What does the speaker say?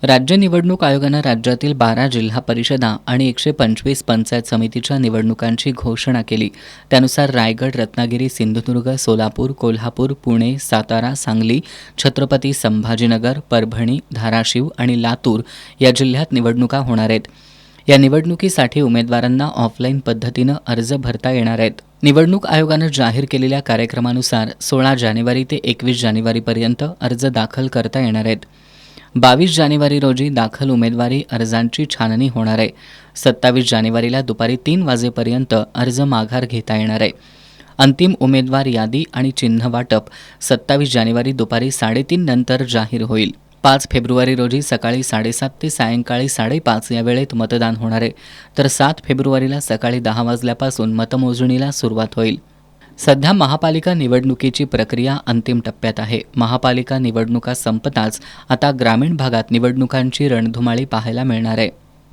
राज्य निवडणूक आयोगानं राज्यातील 12 जिल्हा परिषदा आणि 125 पंचायत समितीच्या निवडणुकांची घोषणा केली. त्यानुसार रायगड, रत्नागिरी, सिंधुदुर्ग, सोलापूर, कोल्हापूर, पुणे, सातारा, सांगली, छत्रपती संभाजीनगर, परभणी, धाराशिव आणि लातूर या जिल्ह्यात निवडणुका होणार आहेत. या निवडणुकीसाठी उमेदवारांना ऑफलाईन पद्धतीनं अर्ज भरता येणार आहेत. निवडणूक आयोगानं जाहीर केलेल्या कार्यक्रमानुसार 16 जानेवारी ते 21 जानेवारीपर्यंत अर्ज दाखल करता येणार आहेत. 22 जानेवारी रोजी दाखल उमेदवारी अर्जांची छाननी होणार आहे. 27 जानेवारीला दुपारी 3 वाजेपर्यंत अर्ज माघार घेता येणार आहे. अंतिम उमेदवार यादी आणि चिन्ह वाटप 27 जानेवारी दुपारी 3:30 नंतर जाहीर होईल. 5 फेब्रुवारी रोजी सकाळी 7:30 ते सायंकाळी 5:30 या वेळेत मतदान होणार आहे. तर 7 फेब्रुवारीला सकाळी 10 वाजल्यापासून मतमोजणीला सुरुवात होईल. सध्या महापालिका निवडणुकीची प्रक्रिया अंतिम टप्प्यात आहे. महापालिका निवडणुका संपताच आता ग्रामीण भागात निवडणुकांची रणधुमाळी पाहायला मिळणार आहे.